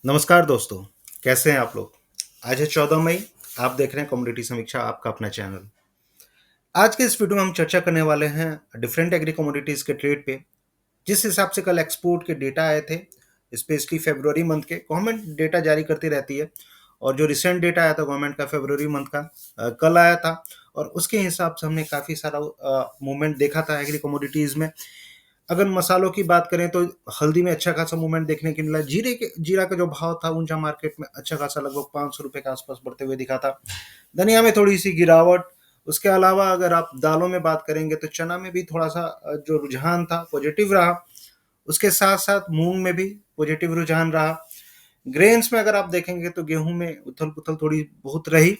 नमस्कार दोस्तों, कैसे हैं आप लोग? आज है 14 मई, आप देख रहे हैं कमोडिटी समीक्षा, आपका अपना चैनल। आज के इस वीडियो में हम चर्चा करने वाले हैं डिफरेंट एग्री कमोडिटीज़ के ट्रेड पे। जिस हिसाब से कल एक्सपोर्ट के डेटा आए थे, स्पेशली फरवरी मंथ के, गवर्नमेंट डेटा जारी करती रहती है और जो रिसेंट डेटा आया था गवर्नमेंट का फरवरी मंथ का कल आया था और उसके हिसाब से हमने काफ़ी सारा मूवमेंट देखा था एग्री कमोडिटीज़ में। अगर मसालों की बात करें तो हल्दी में अच्छा खासा मूवमेंट देखने को मिला। जीरा का जो भाव था ऊंचा मार्केट में अच्छा खासा लगभग 500 रुपए के आसपास बढ़ते हुए दिखा था। धनिया में थोड़ी सी गिरावट। उसके अलावा अगर आप दालों में बात करेंगे तो चना में भी थोड़ा सा जो रुझान था पॉजिटिव रहा। उसके साथ साथ मूंग में भी पॉजिटिव रुझान रहा। ग्रेन्स में अगर आप देखेंगे तो गेहूं में उथल पुथल थोड़ी बहुत रही,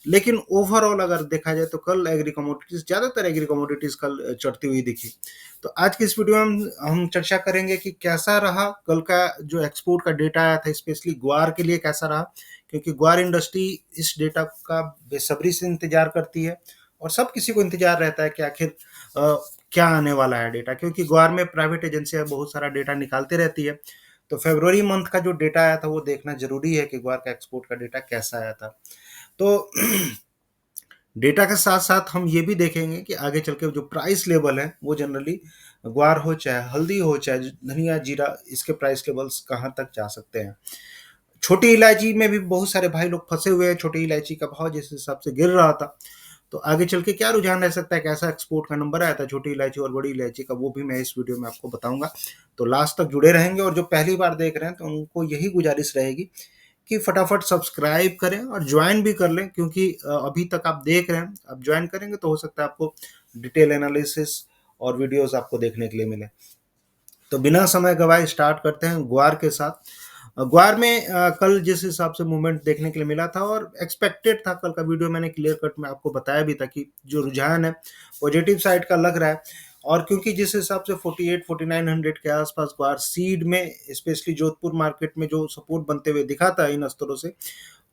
लेकिन ओवरऑल अगर देखा जाए तो कल एग्री कमोडिटीज, ज्यादातर एग्री कमोडिटीज कल चढ़ती हुई दिखी। तो आज की इस वीडियो में हम चर्चा करेंगे कि कैसा रहा कल का जो एक्सपोर्ट का डेटा आया था, स्पेशली ग्वार के लिए कैसा रहा, क्योंकि ग्वार इंडस्ट्री इस डेटा का बेसब्री से इंतजार करती है और सब किसी को इंतजार रहता है कि आखिर क्या आने वाला है डेटा, क्योंकि ग्वार में प्राइवेट एजेंसियां बहुत सारा डेटा निकालते रहती है। तो फरवरी मंथ का जो डेटा आया था वो देखना जरूरी है कि ग्वार का एक्सपोर्ट का डेटा कैसा आया था। तो डेटा के साथ साथ हम ये भी देखेंगे कि आगे चल के जो प्राइस लेवल है वो जनरली ग्वार हो चाहे हल्दी हो चाहे धनिया जीरा, इसके प्राइस लेवल्स कहाँ तक जा सकते हैं। छोटी इलायची में भी बहुत सारे भाई लोग फंसे हुए हैं। छोटी इलायची का भाव जिस हिसाब से गिर रहा था, तो आगे चल के क्या रुझान रह सकता है, कैसा एक्सपोर्ट का नंबर आया था छोटी इलायची और बड़ी इलायची का, वो भी मैं इस वीडियो में आपको बताऊंगा। तो लास्ट तक जुड़े रहेंगे और जो पहली बार देख रहे हैं तो उनको यही गुजारिश रहेगी कि फटाफट सब्सक्राइब करें और ज्वाइन भी कर लें, क्योंकि अभी तक आप देख रहे हैं, आप ज्वाइन करेंगे तो हो सकता है आपको डिटेल एनालिसिस और वीडियोस आपको देखने के लिए मिले। तो बिना समय गवाए स्टार्ट करते हैं ग्वार के साथ। ग्वार में कल जिस हिसाब से मूवमेंट देखने के लिए मिला था और एक्सपेक्टेड था, कल का वीडियो मैंने क्लियर कट में आपको बताया भी था कि जो रुझान है पॉजिटिव साइड का लग रहा है। और क्योंकि जिस हिसाब से 48-4900 के आसपास ग्वार सीड में, स्पेशली जोधपुर मार्केट में जो सपोर्ट बनते हुए दिखा था इन स्तरों से,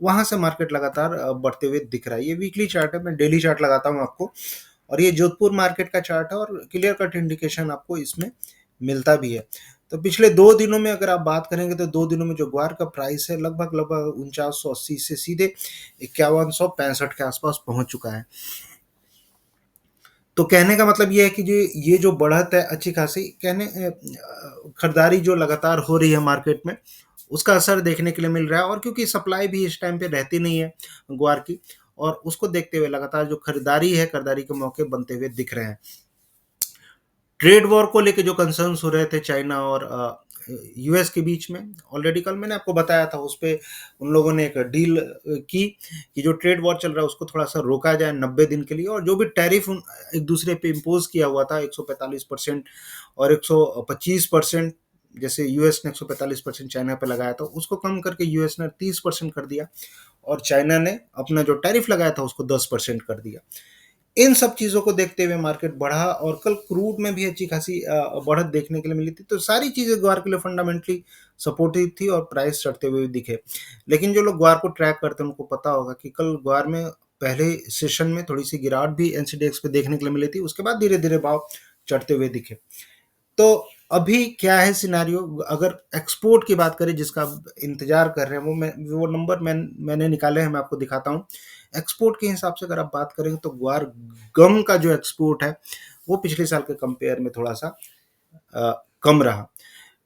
वहां से मार्केट लगातार बढ़ते हुए दिख रहा है। ये वीकली चार्ट है, मैं डेली चार्ट लगाता हूँ आपको, और ये जोधपुर मार्केट का चार्ट है और क्लियर कट इंडिकेशन आपको इसमें मिलता भी है। तो पिछले 2 दिनों में अगर आप बात करेंगे तो 2 दिनों में जो ग्वार का प्राइस है लगभग लगभग 4980 से सीधे 5165 के आसपास पहुंच चुका है। तो कहने का मतलब ये है कि जो बढ़त है अच्छी खासी, खरीदारी जो लगातार हो रही है मार्केट में, उसका असर देखने के लिए मिल रहा है। और क्योंकि सप्लाई भी इस टाइम पे रहती नहीं है ग्वार की, और उसको देखते हुए लगातार जो खरीदारी है, खरीदारी के मौके बनते हुए दिख रहे हैं। ट्रेड वॉर को लेके जो कंसर्न्स हो रहे थे चाइना और यूएस के बीच में, ऑलरेडी कल मैंने आपको बताया था, उस पे उन लोगों ने एक डील की कि जो ट्रेड वॉर चल रहा है उसको थोड़ा सा रोका जाए 90 दिन के लिए, और जो भी टैरिफ एक दूसरे पे इम्पोज किया हुआ था 145% और 125%, जैसे यूएस ने 145% चाइना पे लगाया था, उसको कम करके यूएस ने 30% कर दिया और चाइना ने अपना जो टैरिफ लगाया था उसको 10% कर दिया। इन सब चीज़ों को देखते हुए मार्केट बढ़ा और कल क्रूड में भी अच्छी खासी बढ़त देखने के लिए मिली थी। तो सारी चीज़ें ग्वार के लिए फंडामेंटली सपोर्टिव थी और प्राइस चढ़ते हुए दिखे। लेकिन जो लोग ग्वार को ट्रैक करते हैं उनको पता होगा कि कल ग्वार में पहले सेशन में थोड़ी सी गिरावट भी एनसीडीएक्स पे देखने के लिए मिली थी, उसके बाद धीरे धीरे भाव चढ़ते हुए दिखे। तो अभी क्या है सिनारियो, अगर एक्सपोर्ट की बात करें जिसका आप इंतजार कर रहे हैं, वो नंबर मैंने निकाले हैं, मैं आपको दिखाता हूँ। एक्सपोर्ट के हिसाब से अगर आप बात करें तो ग्वार गम का जो एक्सपोर्ट है वो पिछले साल के कंपेयर में थोड़ा सा कम रहा।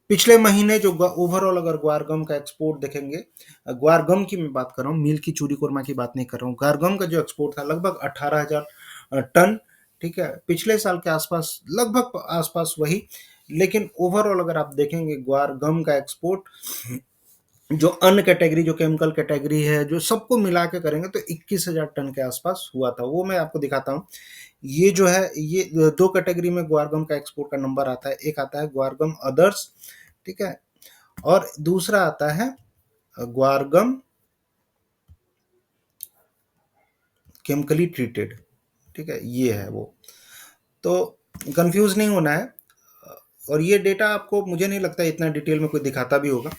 पिछले महीने जो ओवरऑल अगर ग्वार गम का एक्सपोर्ट देखेंगे, ग्वार गम की मैं बात कर रहा हूँ, मिल की चूरी कोरमा की बात नहीं कर रहा हूँ, ग्वार गम का जो एक्सपोर्ट था लगभग 18,000 टन। ठीक है, पिछले साल के आसपास लगभग आसपास वही। लेकिन ओवरऑल अगर आप देखेंगे ग्वार गम का एक्सपोर्ट, जो अन्य कैटेगरी, जो केमिकल कैटेगरी है, जो सबको मिला के करेंगे तो 21,000 टन के आसपास हुआ था। वो मैं आपको दिखाता हूँ। ये जो है, ये दो कैटेगरी में ग्वारगम का एक्सपोर्ट का नंबर आता है। एक आता है ग्वारगम अदर्स, ठीक है, और दूसरा आता है ग्वारगम केमिकली ट्रीटेड। ठीक है, ये है वो। तो कंफ्यूज नहीं होना है। और ये डेटा आपको मुझे नहीं लगता इतना डिटेल में कोई दिखाता भी होगा।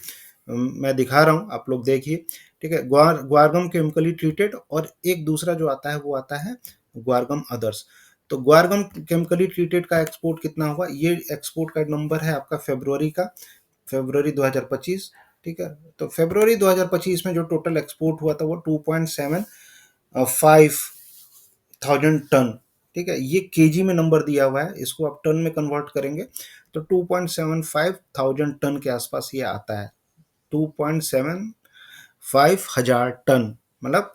मैं दिखा रहा हूँ, आप लोग देखिए। ठीक है, ग्वारगम केमिकली ट्रीटेड और एक दूसरा जो आता है वो आता है ग्वारगम अदर्स। तो ग्वारगम केमिकली ट्रीटेड का एक्सपोर्ट कितना हुआ, ये एक्सपोर्ट का नंबर है आपका फरवरी का, फरवरी 2025। ठीक है। तो फरवरी 2025 में जो टोटल एक्सपोर्ट हुआ था वो 2.75 थाउजेंड टन। ठीक है, ये केजी में नंबर दिया हुआ है, इसको आप टन में कन्वर्ट करेंगे तो 2.75 थाउजेंड टन के आसपास ये आता है। 2.75 हजार टन, मतलब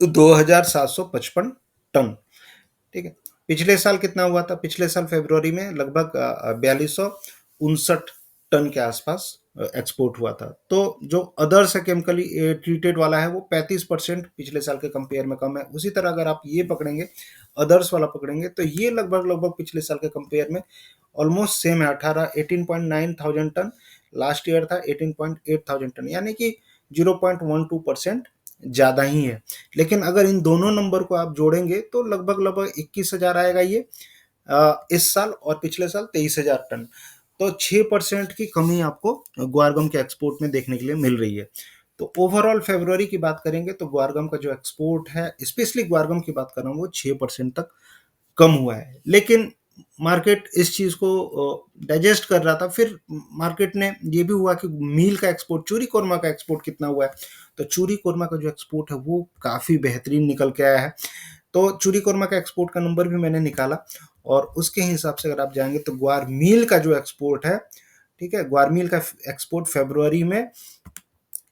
2,755 टन। ठीक है। पिछले साल कितना हुआ था? पिछले साल फरवरी में लगभग 4259 टन के आसपास एक्सपोर्ट हुआ था। तो जो अदर्स है केमिकली ट्रीटेड वाला है वो 35% पिछले साल के कंपेयर में कम है। उसी तरह अगर आप ये पकड़ेंगे, अदर्स वाला पकड़ेंगे, तो ये लगभग लगभग पिछले साल के कंपेयर में ऑलमोस्ट सेम है। 18.9 थाउजेंड टन, लास्ट ईयर था 18.8 थाउजेंड टन, यानी कि 0.12% ज़्यादा ही है। लेकिन अगर इन दोनों नंबर को आप जोड़ेंगे तो लगभग लगभग 21,000 आएगा ये इस साल, और पिछले साल 23,000 टन। तो 6% की कमी आपको ग्वारगम के एक्सपोर्ट में देखने के लिए मिल रही है। तो ओवरऑल फरवरी की बात करेंगे तो ग्वारगम का जो एक्सपोर्ट है, स्पेशली ग्वारगम की बात कर रहा हूँ, वो 6% तक कम हुआ है। लेकिन मार्केट इस चीज़ को डाइजेस्ट कर रहा था। फिर मार्केट ने ये भी हुआ कि मील का एक्सपोर्ट, चूरी कोरमा का एक्सपोर्ट कितना हुआ है, तो चूरी कोरमा का जो एक्सपोर्ट है वो काफ़ी बेहतरीन निकल के आया है। तो चूरी कोरमा का एक्सपोर्ट का नंबर भी मैंने निकाला, और उसके हिसाब से अगर आप जाएंगे तो ग्वार मील का जो एक्सपोर्ट है, ठीक है, ग्वार मील का एक्सपोर्ट फरवरी में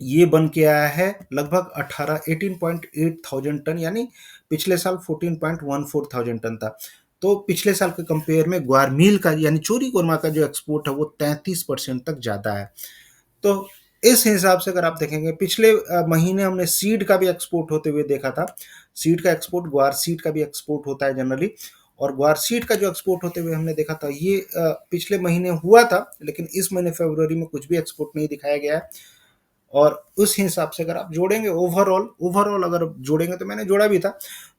ये बन के आया है लगभग 18.8 थाउजेंड टन, यानी पिछले साल 14.14 थाउजेंड टन था। तो पिछले साल के कंपेयर में ग्वार मील का यानी चोरी कोरमा का जो एक्सपोर्ट है वो 33% तक ज़्यादा है। तो इस हिसाब से अगर आप देखेंगे, पिछले महीने हमने सीड का भी एक्सपोर्ट होते हुए देखा था। सीड का एक्सपोर्ट, ग्वार सीड का भी एक्सपोर्ट होता है जनरली, और ग्वार सीड का जो एक्सपोर्ट होते हुए हमने देखा था ये पिछले महीने हुआ था, लेकिन इस महीने फरवरी में कुछ भी एक्सपोर्ट नहीं दिखाया गया है। और उस हिसाब से अगर आप जोड़ेंगे ओवरऑल ओवरऑल अगर जोड़ेंगे, तो मैंने जोड़ा भी था,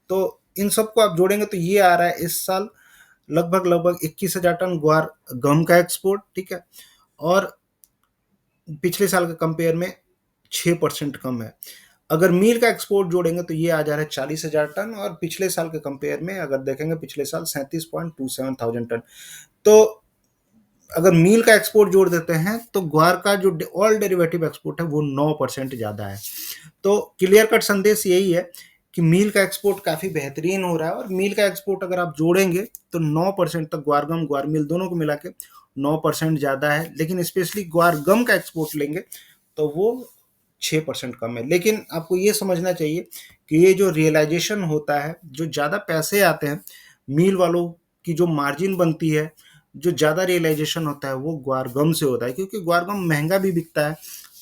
तो इन सबको आप जोड़ेंगे तो ये आ रहा है इस साल लगभग लगभग 21,000 टन ग्वार गम का एक्सपोर्ट। ठीक है, और पिछले साल के कंपेयर में 6% कम है। अगर मील का एक्सपोर्ट जोड़ेंगे तो ये आ जा रहा है 40,000 टन, और पिछले साल के कंपेयर में अगर देखेंगे पिछले साल 37.27 थाउजेंड टन। तो अगर मील का एक्सपोर्ट जोड़ देते हैं तो ग्वार का जो ऑल डेरिवेटिव एक्सपोर्ट है वो 9% ज़्यादा है। तो क्लियर कट संदेश यही है कि मील का एक्सपोर्ट काफ़ी बेहतरीन हो रहा है, और मील का एक्सपोर्ट अगर आप जोड़ेंगे तो 9% तक ग्वारगम ग्वार मील दोनों को मिला के 9% ज़्यादा है। लेकिन स्पेशली ग्वारगम का एक्सपोर्ट लेंगे तो वो 6% कम है। लेकिन आपको ये समझना चाहिए कि ये जो रियलाइजेशन होता है, जो ज़्यादा पैसे आते हैं मील वालों की, जो मार्जिन बनती है, जो ज़्यादा रियलाइजेशन होता है वो ग्वारगम से होता है, क्योंकि ग्वारगम महंगा भी बिकता है।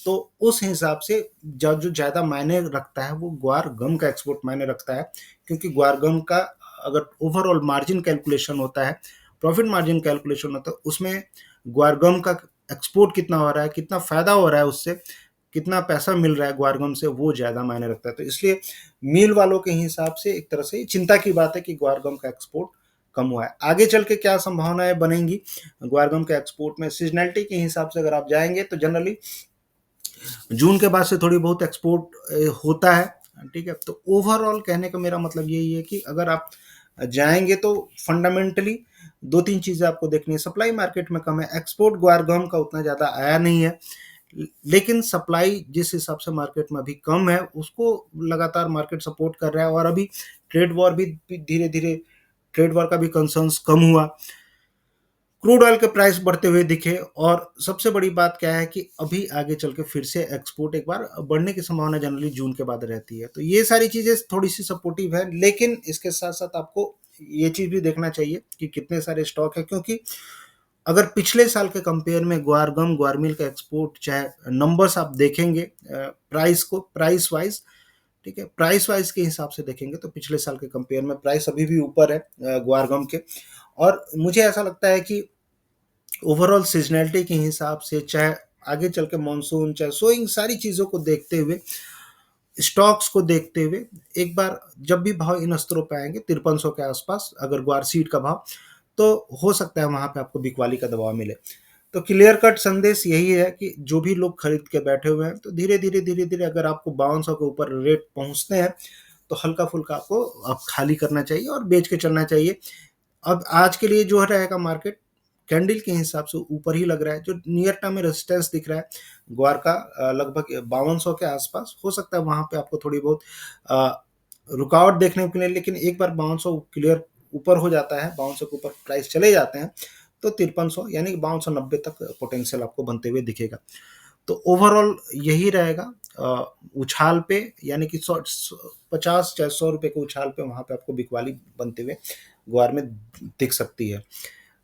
तो उस हिसाब से जो ज़्यादा मायने रखता है वो ग्वार गम का एक्सपोर्ट मायने रखता है, क्योंकि ग्वार गम का अगर ओवरऑल मार्जिन कैलकुलेशन होता है, प्रॉफिट मार्जिन कैलकुलेशन होता है, उसमें ग्वार गम का एक्सपोर्ट कितना हो रहा है, कितना फ़ायदा हो रहा है उससे, कितना पैसा मिल रहा है ग्वारगम से, वो ज़्यादा मायने रखता है। तो इसलिए मील वालों के हिसाब से एक तरह से चिंता की बात है कि ग्वारगम का एक्सपोर्ट कम हुआ है। आगे चल के क्या संभावनाएं बनेंगी ग्वारगम के एक्सपोर्ट में, सीजनलिटी के हिसाब से अगर आप जाएंगे तो जनरली जून के बाद से थोड़ी बहुत एक्सपोर्ट होता है। ठीक है, तो ओवरऑल कहने का मेरा मतलब यही है कि अगर आप जाएंगे तो फंडामेंटली दो तीन चीज़ें आपको देखनी है। सप्लाई मार्केट में कम है, एक्सपोर्ट ग्वारगम का उतना ज़्यादा आया नहीं है, लेकिन सप्लाई जिस हिसाब से मार्केट में अभी कम है उसको लगातार मार्केट सपोर्ट कर रहा है। और अभी ट्रेड वॉर भी धीरे धीरे, ट्रेड वॉर का भी कंसर्न्स कम हुआ, क्रूड ऑयल के प्राइस बढ़ते हुए दिखे, और सबसे बड़ी बात क्या है कि अभी आगे चल के फिर से एक्सपोर्ट एक बार बढ़ने की संभावना जनरली जून के बाद रहती है। तो ये सारी चीज़ें थोड़ी सी सपोर्टिव है, लेकिन इसके साथ साथ आपको ये चीज़ भी देखना चाहिए कि कितने सारे स्टॉक है, क्योंकि अगर पिछले साल के कंपेयर में ग्वारगम ग्वारमिल का एक्सपोर्ट, चाहे नंबर्स आप देखेंगे प्राइस को, प्राइस वाइज, ठीक है, प्राइस वाइज के हिसाब से देखेंगे तो पिछले साल के कंपेयर में प्राइस अभी भी ऊपर है ग्वारगम के। और मुझे ऐसा लगता है कि ओवरऑल सीजनैलिटी के हिसाब से, चाहे आगे चल के मानसून, चाहे सोइंग, सारी चीज़ों को देखते हुए, स्टॉक्स को देखते हुए, एक बार जब भी भाव इन स्तरों पे आएंगे 5300 के आसपास अगर ग्वार सीड का भाव, तो हो सकता है वहां पे आपको बिकवाली का दबाव मिले। तो क्लियर कट संदेश यही है कि जो भी लोग खरीद के बैठे हुए हैं, तो धीरे धीरे अगर आपको 5200 के ऊपर रेट पहुंचते हैं तो हल्का फुल्का आपको अब खाली करना चाहिए और बेच के चलना चाहिए। अब आज के लिए जो रहेगा मार्केट, कैंडल के हिसाब से ऊपर ही लग रहा है। जो नियर टर्म में रेजिस्टेंस दिख रहा है ग्वार का लगभग 5200 के आसपास हो सकता है, वहां पे आपको थोड़ी बहुत रुकावट देखने को मिले, लेकिन एक बार 5200 क्लियर ऊपर हो जाता है, 5200 के ऊपर प्राइस चले जाते हैं तो 5300 यानी कि 5290 तक पोटेंशियल आपको बनते हुए दिखेगा। तो ओवरऑल यही रहेगा उछाल पे, यानी कि 50 या 100 रुपए के उछाल पे वहां पे आपको बिकवाली बनते हुए ग्वार में दिख सकती है।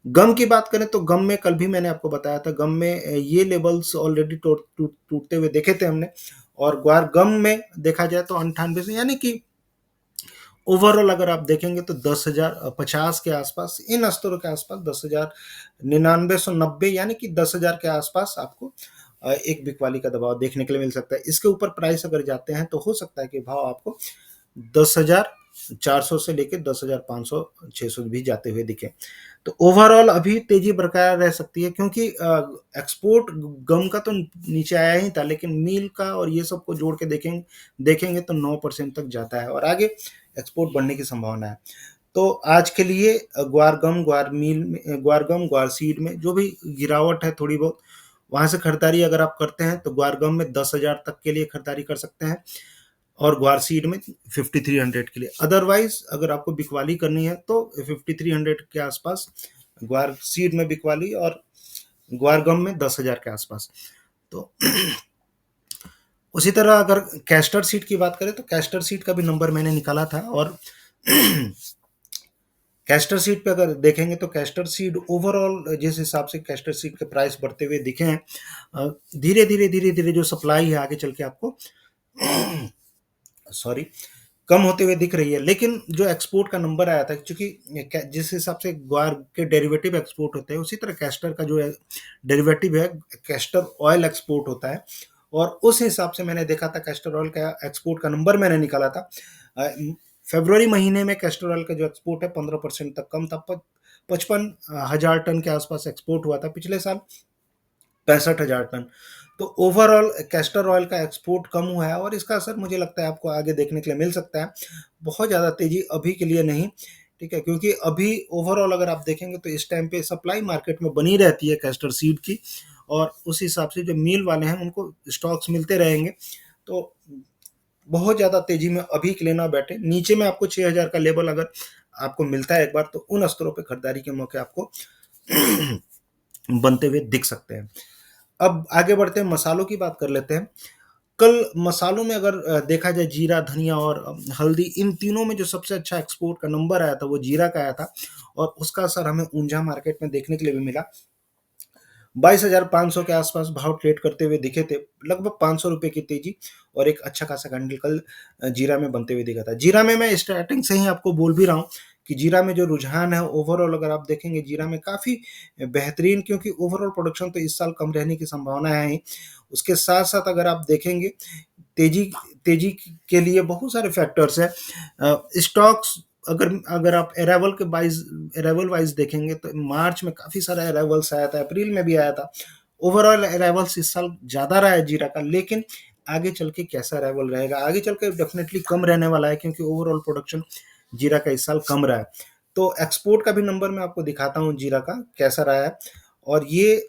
गम की बात करें तो गम में कल भी मैंने आपको बताया था, गम में ये लेवल्स ऑलरेडी टूटते हुए देखे थे हमने। और ग्वार गम में देखा जाए तो 98 से, यानी कि ओवरऑल अगर आप देखेंगे तो 10,050 के आसपास, इन स्तरों के आसपास 10,099 यानी कि 10,000 के आसपास आपको एक बिकवाली का दबाव देखने के लिए मिल सकता है। इसके ऊपर प्राइस अगर जाते हैं तो हो सकता है कि भाव आपको 10,400 से लेकर 10,500 600 भी जाते हुए दिखे। तो ओवरऑल अभी तेजी बरकरार रह सकती है, क्योंकि एक्सपोर्ट गम का तो नीचे आया ही था, लेकिन मील का और ये सब को जोड़ के देखेंगे तो 9% तक जाता है और आगे एक्सपोर्ट बढ़ने की संभावना है। तो आज के लिए ग्वार गम, ग्वार मील में, ग्वार गम, ग्वार सीड में जो भी गिरावट है थोड़ी बहुत, वहां से खरीदारी अगर आप करते हैं तो ग्वार गम में 10,000 तक के लिए खरीदारी कर सकते हैं और ग्वार सीड में 5300 के लिए। अदरवाइज अगर आपको बिकवाली करनी है तो 5300 के आसपास ग्वार सीड में बिकवाली और ग्वार गम में 10,000 के आसपास। तो उसी तरह अगर कैस्टर सीड की बात करें तो कैस्टर सीड का भी नंबर मैंने निकाला था, और कैस्टर सीड पे अगर देखेंगे तो कैस्टर सीड ओवरऑल जिस हिसाब से कैस्टर सीड के प्राइस बढ़ते हुए दिखे हैं, धीरे धीरे जो सप्लाई है आगे चल के आपको सॉरी कम होते हुए दिख रही है। लेकिन जो एक्सपोर्ट का नंबर आया था, क्योंकि जिस हिसाब से ग्वार के डेरिवेटिव एक्सपोर्ट होते हैं उसी तरह कैस्टर का जो है डेरिवेटिव है, कैस्टर ऑयल एक्सपोर्ट होता है। और उस हिसाब से मैंने देखा था कैस्टर ऑयल का एक्सपोर्ट का नंबर मैंने निकाला था। फरवरी महीने में कैस्टर ऑयल का जो एक्सपोर्ट है 15% तक कम था, 55,000 टन के आसपास एक्सपोर्ट हुआ था पिछले साल, 65,000 टन। तो ओवरऑल कैस्टर ऑयल का एक्सपोर्ट कम हुआ है और इसका असर मुझे लगता है आपको आगे देखने के लिए मिल सकता है। बहुत ज़्यादा तेजी अभी के लिए नहीं, ठीक है, क्योंकि अभी ओवरऑल अगर आप देखेंगे तो इस टाइम पे सप्लाई मार्केट में बनी रहती है कैस्टर सीड की, और उस हिसाब से जो मील वाले हैं उनको स्टॉक्स मिलते रहेंगे। तो बहुत ज़्यादा तेजी में अभी के लिए ना बैठे, नीचे में आपको 6,000 का लेवल अगर आपको मिलता है एक बार तो उन स्तरों पर खरीदारी के मौके आपको बनते हुए दिख सकते हैं। अब आगे बढ़ते हैं, मसालों की बात कर लेते हैं। कल मसालों में अगर देखा जाए जीरा, धनिया और हल्दी, इन तीनों में जो सबसे अच्छा एक्सपोर्ट का नंबर आया था वो जीरा का आया था, और उसका असर हमें ऊंझा मार्केट में देखने के लिए भी मिला। 22,500 के आसपास भाव ट्रेड करते हुए दिखे थे, लगभग 500 रुपए की तेजी और एक अच्छा खासा कैंडल कल जीरा में बनते हुए दिखा था। जीरा में मैं स्टार्टिंग से ही आपको बोल भी रहा हूँ कि जीरा में जो रुझान है ओवरऑल अगर आप देखेंगे जीरा में काफ़ी बेहतरीन, क्योंकि ओवरऑल प्रोडक्शन तो इस साल कम रहने की संभावना है ही। उसके साथ साथ अगर आप देखेंगे तेजी तेजी के लिए बहुत सारे फैक्टर्स हैं। स्टॉक्स अगर अगर आप अराइवल वाइज देखेंगे तो मार्च में काफ़ी सारा अराइवल्स आया था, अप्रैल में भी आया था। ओवरऑल अराइवल्स इस साल ज़्यादा रहा है जीरा का, लेकिन आगे चल के कैसा अराइवल रहेगा, आगे चल के डेफिनेटली कम रहने वाला है, क्योंकि ओवरऑल प्रोडक्शन जीरा का इस साल कम रहा है। तो एक्सपोर्ट का भी नंबर मैं आपको दिखाता हूँ जीरा का कैसा रहा है। और ये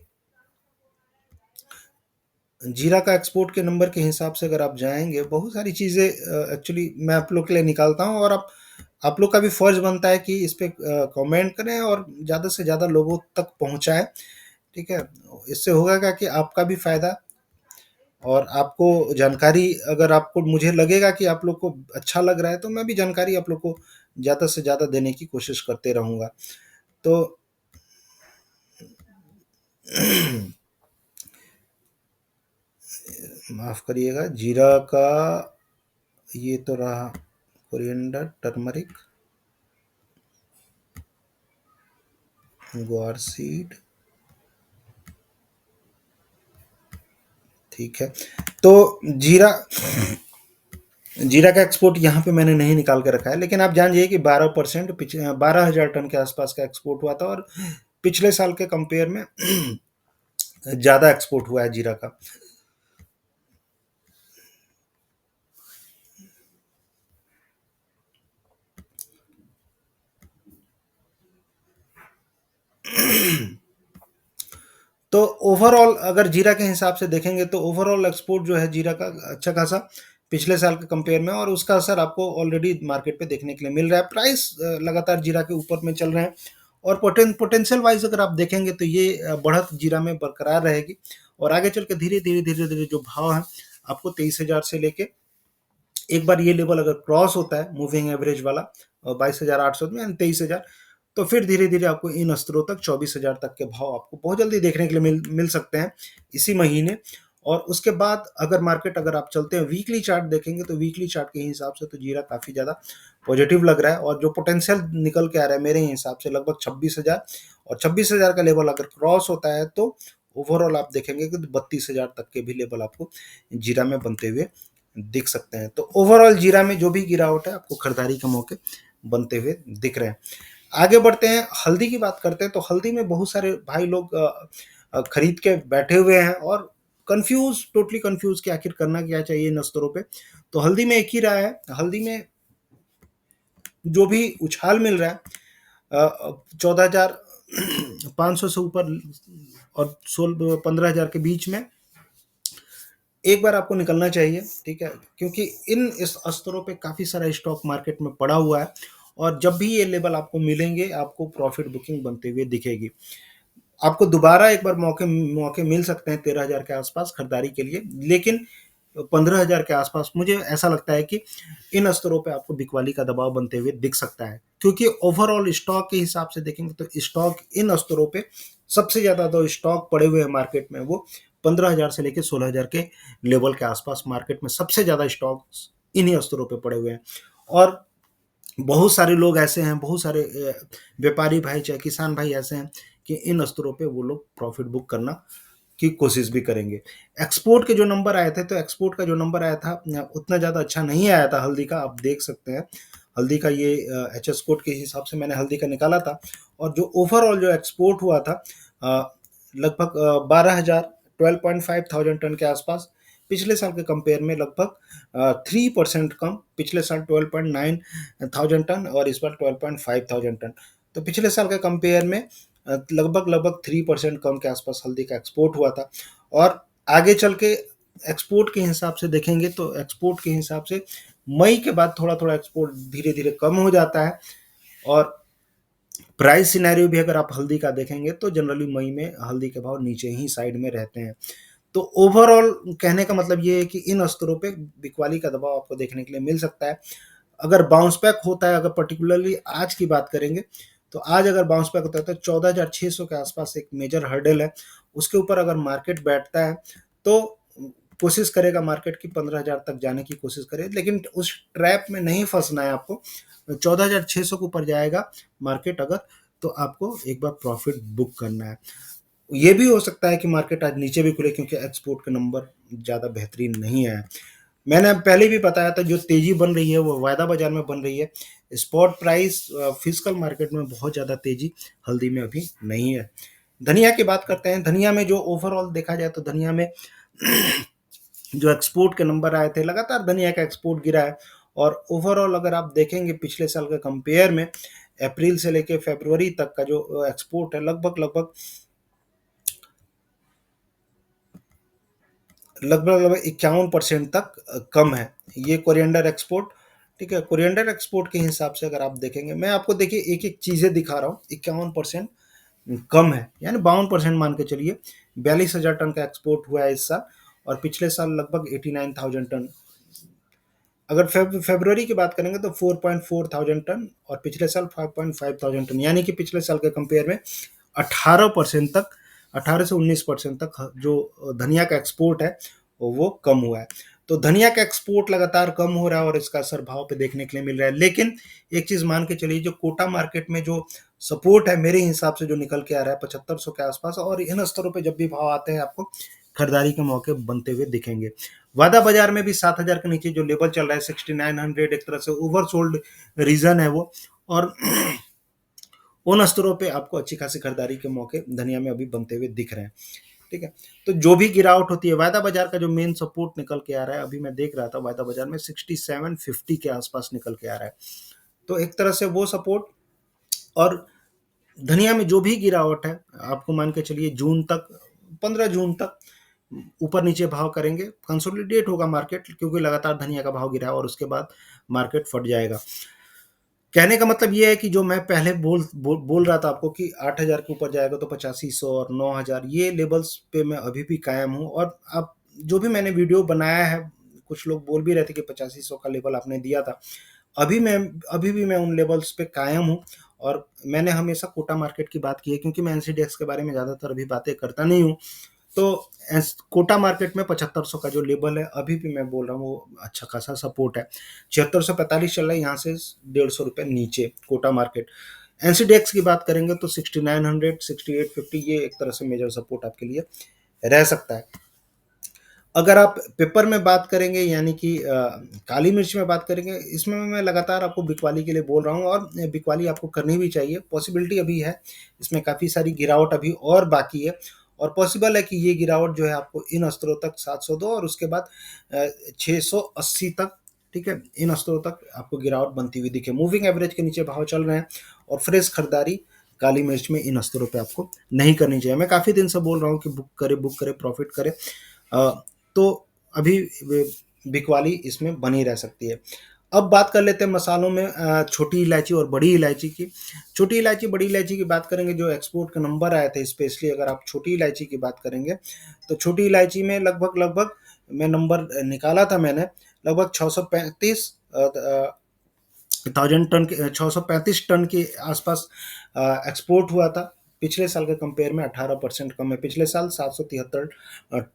जीरा का एक्सपोर्ट के नंबर के हिसाब से अगर आप जाएंगे, बहुत सारी चीज़ें एक्चुअली मैं आप लोग के लिए निकालता हूँ, और आप लोग का भी फर्ज बनता है कि इस पे कमेंट करें और ज़्यादा से ज़्यादा लोगों तक पहुँचाएं, ठीक है। इससे होगा क्या कि आपका भी फायदा, और आपको जानकारी, अगर आपको मुझे लगेगा कि आप लोग को अच्छा लग रहा है तो मैं भी जानकारी आप लोग को ज़्यादा से ज़्यादा देने की कोशिश करते रहूँगा। तो माफ़ करिएगा, जीरा का ये तो रहा, कोरिएंडर, टर्मरिक, ग्वार सीड, ठीक है। तो जीरा जीरा का एक्सपोर्ट यहाँ पे मैंने नहीं निकाल के रखा है, लेकिन आप जान जाइए कि 12%, 12,000 टन के आसपास का एक्सपोर्ट हुआ था, और पिछले साल के कंपेयर में ज़्यादा एक्सपोर्ट हुआ है जीरा का। तो ओवरऑल अगर जीरा के हिसाब से देखेंगे तो ओवरऑल एक्सपोर्ट जो है जीरा का अच्छा खासा पिछले साल के कंपेयर में, और उसका असर आपको ऑलरेडी मार्केट पे देखने के लिए मिल रहा है। प्राइस लगातार जीरा के ऊपर में चल रहे हैं, और पोटेंशियल वाइज अगर आप देखेंगे तो ये बढ़त जीरा में बरकरार रहेगी, और आगे चल के धीरे धीरे धीरे धीरे जो भाव है आपको 23,000 से लेके एक बार ये लेवल अगर क्रॉस होता है मूविंग एवरेज वाला 22,800 में 23,000, तो फिर धीरे धीरे आपको इन स्तरों तक 24,000 तक के भाव आपको बहुत जल्दी देखने के लिए मिल सकते हैं इसी महीने। और उसके बाद अगर मार्केट अगर आप चलते हैं वीकली चार्ट देखेंगे तो वीकली चार्ट के हिसाब से तो जीरा काफ़ी ज़्यादा पॉजिटिव लग रहा है, और जो पोटेंशियल निकल के आ रहा है मेरे हिसाब से लगभग 26,000, और 26,000 का लेवल अगर क्रॉस होता है तो ओवरऑल आप देखेंगे कि 32,000 तक के भी लेवल आपको जीरा में बनते हुए दिख सकते हैं। तो ओवरऑल जीरा में जो भी गिरावट है आपको खरीदारी के मौके बनते हुए दिख रहे हैं। आगे बढ़ते हैं, हल्दी की बात करते हैं। तो हल्दी में बहुत सारे भाई लोग खरीद के बैठे हुए हैं और टोटली कंफ्यूज कि आखिर करना क्या चाहिए इन स्तरों पे। तो हल्दी में एक ही राय है, हल्दी में जो भी उछाल मिल रहा है 14,500 से ऊपर और 15,000 के बीच में एक बार आपको निकलना चाहिए, ठीक है, क्योंकि इस स्तरों पे काफ़ी सारा स्टॉक मार्केट में पड़ा हुआ है, और जब भी ये लेवल आपको मिलेंगे आपको प्रॉफिट बुकिंग बनते हुए दिखेगी। आपको दोबारा एक बार मौके मौके मिल सकते हैं 13,000 के आसपास खरीदारी के लिए, लेकिन 15,000 के आसपास मुझे ऐसा लगता है कि इन स्तरों पे आपको बिकवाली का दबाव बनते हुए दिख सकता है, क्योंकि ओवरऑल स्टॉक के हिसाब से देखेंगे तो स्टॉक इन स्तरों पे सबसे ज़्यादा जो स्टॉक पड़े हुए हैं मार्केट में वो 15,000 से लेकर 16,000 के लेवल के आसपास मार्केट में सबसे ज़्यादा स्टॉक इन्हीं स्तरों पे पड़े हुए हैं। और बहुत सारे लोग ऐसे हैं, बहुत सारे व्यापारी भाई चाहे किसान भाई ऐसे हैं कि इन स्तरों पे वो लोग प्रॉफिट बुक करना की कोशिश भी करेंगे। एक्सपोर्ट के जो नंबर आए थे, तो एक्सपोर्ट का जो नंबर आया था उतना ज़्यादा अच्छा नहीं आया था हल्दी का, आप देख सकते हैं। हल्दी का ये एचएस कोड के हिसाब से मैंने हल्दी का निकाला था, और जो ओवरऑल जो एक्सपोर्ट हुआ था लगभग 12,000 12,500 टन के आसपास, पिछले साल के कंपेयर में लगभग 3% कम। पिछले साल 12,900 टन और इस बार 12,500 टन। तो पिछले साल के कंपेयर में लगभग 3% कम के आसपास हल्दी का एक्सपोर्ट हुआ था। और आगे चल के एक्सपोर्ट के हिसाब से देखेंगे तो एक्सपोर्ट के हिसाब से मई के बाद थोड़ा थोड़ा एक्सपोर्ट धीरे धीरे कम हो जाता है, और प्राइस सिनेरियो भी अगर आप हल्दी का देखेंगे तो जनरली मई में हल्दी के भाव नीचे ही साइड में रहते हैं। तो ओवरऑल कहने का मतलब ये है कि इन स्तरों पे बिकवाली का दबाव आपको देखने के लिए मिल सकता है। अगर बाउंस बैक होता है, अगर पर्टिकुलरली आज की बात करेंगे तो आज अगर बाउंस बैक होता है तो 14,600 के आसपास एक मेजर हर्डल है, उसके ऊपर अगर मार्केट बैठता है तो कोशिश करेगा मार्केट की 15,000 तक जाने की कोशिश करे, लेकिन उस ट्रैप में नहीं फंसना है आपको। 14,600 के ऊपर जाएगा मार्केट अगर, तो आपको एक बार प्रॉफिट बुक करना है। ये भी हो सकता है कि मार्केट आज नीचे भी खुले, क्योंकि एक्सपोर्ट के नंबर ज़्यादा बेहतरीन नहीं है। मैंने पहले भी बताया था जो तेजी बन रही है वो वायदा बाजार में बन रही है। स्पॉट प्राइस फिजिकल मार्केट में बहुत ज़्यादा तेजी हल्दी में अभी नहीं है। धनिया की बात करते हैं। धनिया में जो ओवरऑल देखा जाए तो धनिया में जो एक्सपोर्ट के नंबर आए थे, लगातार धनिया का एक्सपोर्ट गिरा है, और ओवरऑल अगर आप देखेंगे पिछले साल के कंपेयर में अप्रैल से लेकर फरवरी तक का जो एक्सपोर्ट है लगभग लगभग लगभग लगभग 51% तक कम है ये कोरिएंडर एक्सपोर्ट। ठीक है, कोरिएंडर एक्सपोर्ट के हिसाब से अगर आप देखेंगे, मैं आपको देखिए एक एक चीज़ें दिखा रहा हूँ। 51% कम है, यानी 52% मान के चलिए। 42,000 टन का एक्सपोर्ट हुआ है इस साल, और पिछले साल लगभग 89,000 टन। अगर फरवरी की बात करेंगे तो 4,400 टन, और पिछले साल 5,500 टन, यानी कि पिछले साल के कंपेयर में 18% तक 18 से 19% तक जो धनिया का एक्सपोर्ट है वो कम हुआ है। तो धनिया का एक्सपोर्ट लगातार कम हो रहा है और इसका असर भाव पे देखने के लिए मिल रहा है। लेकिन एक चीज़ मान के चलिए, जो कोटा मार्केट में जो सपोर्ट है मेरे हिसाब से जो निकल के आ रहा है 7500 के आसपास, और इन स्तरों पे जब भी भाव आते हैं आपको खरीदारी के मौके बनते हुए दिखेंगे। वादा बाजार में भी 7,000 के नीचे जो लेवल चल रहा है 6900, एक तरह से ओवरसोल्ड रीजन है वो, और उन स्तरों पे आपको अच्छी खासी खरीदारी के मौके धनिया में अभी बनते हुए दिख रहे हैं। ठीक है, तो जो भी गिरावट होती है, वायदा बाजार का जो मेन सपोर्ट निकल के आ रहा है, अभी मैं देख रहा था वायदा बाजार में 6750 के आसपास निकल के आ रहा है। तो एक तरह से वो सपोर्ट, और धनिया में जो भी गिरावट है आपको मान के चलिए जून तक 15 जून तक ऊपर नीचे भाव करेंगे, कंसोलिडेट होगा मार्केट, क्योंकि लगातार धनिया का भाव गिरा और उसके बाद मार्केट फट जाएगा। कहने का मतलब ये है कि जो मैं पहले बोल रहा था आपको कि 8,000 के ऊपर जाएगा तो 8500 और 9,000, ये लेवल्स पे मैं अभी भी कायम हूँ। और अब जो भी मैंने वीडियो बनाया है, कुछ लोग बोल भी रहे थे कि 8500 का लेवल आपने दिया था, अभी मैं अभी भी मैं उन लेवल्स पे कायम हूँ। और मैंने हमेशा कोटा मार्केट की बात की है, क्योंकि मैं एनसीडीएक्स के बारे में ज़्यादातर अभी बातें करता नहीं हूँ। तो कोटा मार्केट में 7500 का जो लेवल है, अभी भी मैं बोल रहा हूँ वो अच्छा खासा सपोर्ट है। 7645 चल रहा है, यहाँ से 150 रुपये नीचे कोटा मार्केट। एनसीडीएक्स की बात करेंगे तो 6900 6850 ये एक तरह से मेजर सपोर्ट आपके लिए रह सकता है। अगर आप पेपर में बात करेंगे, यानी कि काली मिर्च में बात करेंगे, इसमें मैं लगातार आपको बिकवाली के लिए बोल रहा हूँ, और बिकवाली आपको करनी भी चाहिए। पॉसिबिलिटी अभी है, इसमें काफ़ी सारी गिरावट अभी और बाकी है, और पॉसिबल है कि ये गिरावट जो है आपको इन स्तरों तक 702 और उसके बाद 680 तक, ठीक है, इन स्तरों तक आपको गिरावट बनती हुई दिखे। मूविंग एवरेज के नीचे भाव चल रहे हैं, और फ्रेश खरीदारी काली मिर्च में इन स्तरों पे आपको नहीं करनी चाहिए। मैं काफ़ी दिन से बोल रहा हूँ कि बुक करे प्रॉफिट करे। तो अभी बिकवाली इसमें बनी रह सकती है। अब बात कर लेते हैं मसालों में छोटी इलायची और बड़ी इलायची की। छोटी इलायची बड़ी इलायची की बात करेंगे, जो एक्सपोर्ट के नंबर आए थे, स्पेशली अगर आप छोटी इलायची की बात करेंगे तो छोटी इलायची में लगभग मैं नंबर निकाला था मैंने, लगभग 635 थाउजेंड टन के 635 टन के आसपास एक्सपोर्ट हुआ था। पिछले साल के कंपेयर में 18% कम है। पिछले साल 773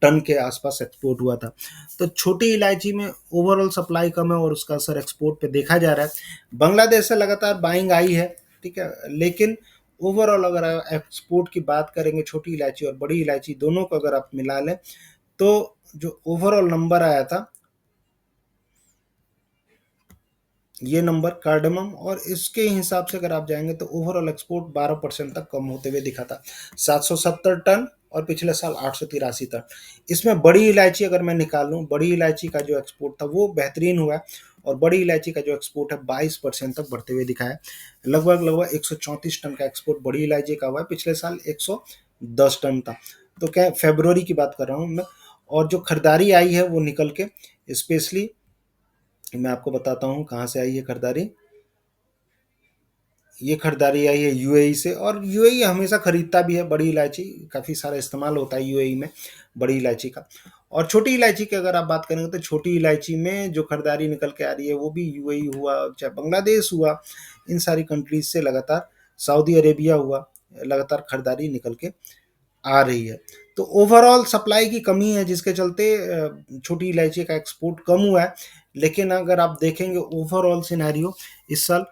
टन के आसपास एक्सपोर्ट हुआ था। तो छोटी इलायची में ओवरऑल सप्लाई कम है और उसका असर एक्सपोर्ट पे देखा जा रहा है। बांग्लादेश से लगातार बाइंग आई है, ठीक है, लेकिन ओवरऑल अगर एक्सपोर्ट की बात करेंगे, छोटी इलायची और बड़ी इलायची दोनों को अगर आप मिला लें, तो जो ओवरऑल नंबर आया था, ये नंबर कार्डमम, और इसके हिसाब से अगर आप जाएंगे तो ओवरऑल एक्सपोर्ट 12% तक कम होते हुए दिखा था, 770 टन, और पिछले साल 883 टन। इसमें बड़ी इलायची अगर मैं निकाल लूँ, बड़ी इलायची का जो एक्सपोर्ट था वो बेहतरीन हुआ है, और बड़ी इलायची का जो एक्सपोर्ट है 22% तक बढ़ते हुए दिखा है। लगभग 134 टन का एक्सपोर्ट बड़ी इलायची का हुआ है, पिछले साल 110 टन था। तो क्या, फेब्रुवरी की बात कर रहा हूँ मैं। और जो खरीदारी आई है वो निकल के, स्पेशली मैं आपको बताता हूँ कहाँ से आई है खरीदारी। ये खरीदारी आई है यूएई से, और यूएई हमेशा खरीदता भी है बड़ी इलायची, काफ़ी सारा इस्तेमाल होता है यूएई में बड़ी इलायची का। और छोटी इलायची की अगर आप बात करेंगे तो छोटी इलायची में जो खरीदारी निकल के आ रही है वो भी यूएई हुआ, चाहे बांग्लादेश हुआ, इन सारी कंट्रीज से लगातार, सऊदी अरेबिया हुआ, लगातार खरीदारी निकल के आ रही है। तो ओवरऑल सप्लाई की कमी है, जिसके चलते छोटी इलायची का एक्सपोर्ट कम हुआ है। लेकिन अगर आप देखेंगे ओवरऑल सिनेरियो, इस साल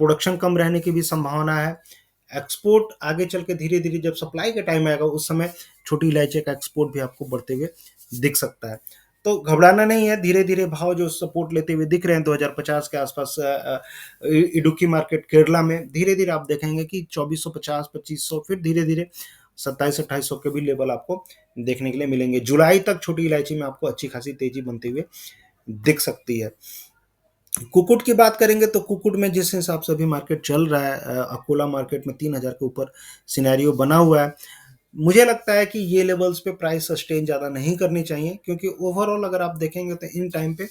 प्रोडक्शन कम रहने की भी संभावना है। एक्सपोर्ट आगे चल के धीरे धीरे जब सप्लाई का टाइम आएगा, उस समय छोटी इलायची का एक्सपोर्ट भी आपको बढ़ते हुए दिख सकता है। तो घबराना नहीं है, धीरे धीरे भाव जो सपोर्ट लेते हुए दिख रहे हैं 2050 के आसपास, इडुक्की मार्केट केरला में धीरे धीरे आप देखेंगे कि 2450 2500, फिर धीरे धीरे 27-2800 के भी लेवल आपको देखने के लिए मिलेंगे। जुलाई तक छोटी इलायची में आपको अच्छी खासी तेजी बनते हुए दिख सकती है। कुकुट की बात करेंगे तो कुकुट में जिस हिसाब से अभी मार्केट चल रहा है, अकोला मार्केट में 3000 के ऊपर सिनेरियो बना हुआ है। मुझे लगता है कि ये लेवल्स पे प्राइस सस्टेन ज़्यादा नहीं करनी चाहिए, क्योंकि ओवरऑल अगर आप देखेंगे तो इन टाइम पे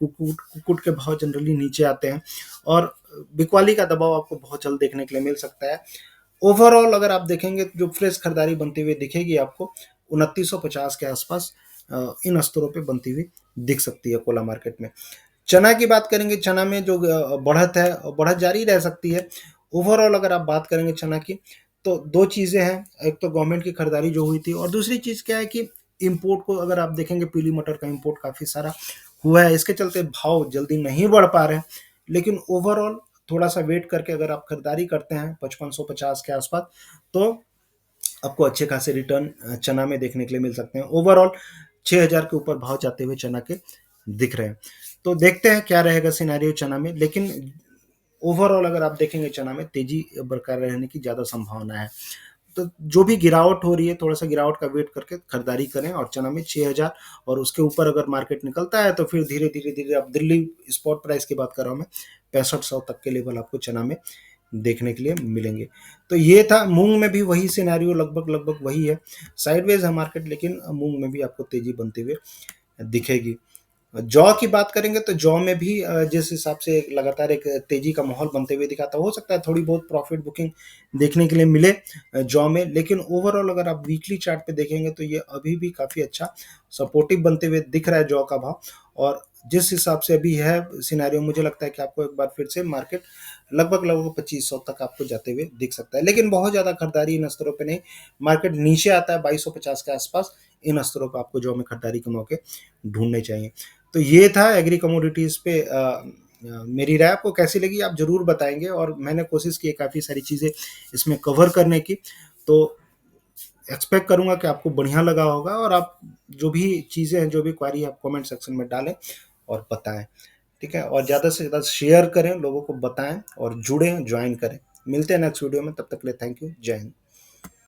कुकुट के भाव जनरली नीचे आते हैं, और बिकवाली का दबाव आपको बहुत जल्द देखने के लिए मिल सकता है। ओवरऑल अगर आप देखेंगे तो जो फ्रेश खरीदारी बनती हुई दिखेगी आपको 2950 के आसपास, इन स्तरों पे बनती हुई दिख सकती है कोला मार्केट में। चना की बात करेंगे, चना में जो बढ़त है, बढ़त जारी रह सकती है। ओवरऑल अगर आप बात करेंगे चना की, तो दो चीज़ें हैं, एक तो गवर्नमेंट की खरीदारी जो हुई थी, और दूसरी चीज़ क्या है कि इम्पोर्ट को अगर आप देखेंगे, पीली मटर का इम्पोर्ट काफ़ी सारा हुआ है, इसके चलते भाव जल्दी नहीं बढ़ पा रहे हैं। लेकिन ओवरऑल थोड़ा सा वेट करके अगर आप खरीदारी करते हैं 5550 के आसपास, तो आपको अच्छे खासे रिटर्न चना में देखने के लिए मिल सकते हैं। ओवरऑल 6000 के ऊपर भाव जाते हुए चना के दिख रहे हैं। तो देखते हैं क्या रहेगा सिनेरियो चना में, लेकिन ओवरऑल अगर आप देखेंगे चना में तेजी बरकरार रहने की ज़्यादा संभावना है। तो जो भी गिरावट हो रही है, थोड़ा सा गिरावट का वेट करके खरीदारी करें, और चना में 6000 और उसके ऊपर अगर मार्केट निकलता है तो फिर धीरे धीरे धीरे, आप दिल्ली स्पॉट प्राइस की बात कर रहा हूँ मैं, 6500 तक के लेवल आपको चना में देखने के लिए मिलेंगे। तो ये था, मूंग में भी वही सिनेरियो लगभग लगभग वही है, साइडवेज है मार्केट, लेकिन मूंग में भी आपको तेजी बनते हुए दिखेगी। जौ की बात करेंगे तो जौ में भी जिस हिसाब से लगातार एक तेजी का माहौल बनते हुए दिखाता, हो सकता है थोड़ी बहुत प्रॉफिट बुकिंग देखने के लिए मिले जौ में, लेकिन ओवरऑल अगर आप वीकली चार्ट पे देखेंगे तो ये अभी भी काफी अच्छा सपोर्टिव बनते हुए दिख रहा है जौ का भाव। और जिस हिसाब से अभी है सिनेरियो, मुझे लगता है कि आपको एक बार फिर से मार्केट लगभग लगभग 2500 तक आपको जाते हुए दिख सकता है, लेकिन बहुत ज्यादा खरीदारी इन स्तरों पे नहीं। मार्केट नीचे आता है 2250 के आसपास, इन स्तरों पर आपको जौ में खरीदारी के मौके ढूंढने चाहिए। तो ये था एग्री कमोडिटीज पे मेरी राय। आपको कैसी लगी आप जरूर बताएंगे, और मैंने कोशिश की है काफ़ी सारी चीज़ें इसमें कवर करने की, तो एक्सपेक्ट करूंगा कि आपको बढ़िया लगा होगा, और आप जो भी चीज़ें हैं, जो भी क्वारी आप कमेंट सेक्शन में डालें और बताएं। ठीक है, और ज़्यादा से ज़्यादा शेयर करें, लोगों को बताएं और जुड़ें, ज्वाइन करें। मिलते हैं नेक्स्ट वीडियो में, तब तक के लिए थैंक यू, जय हिंद।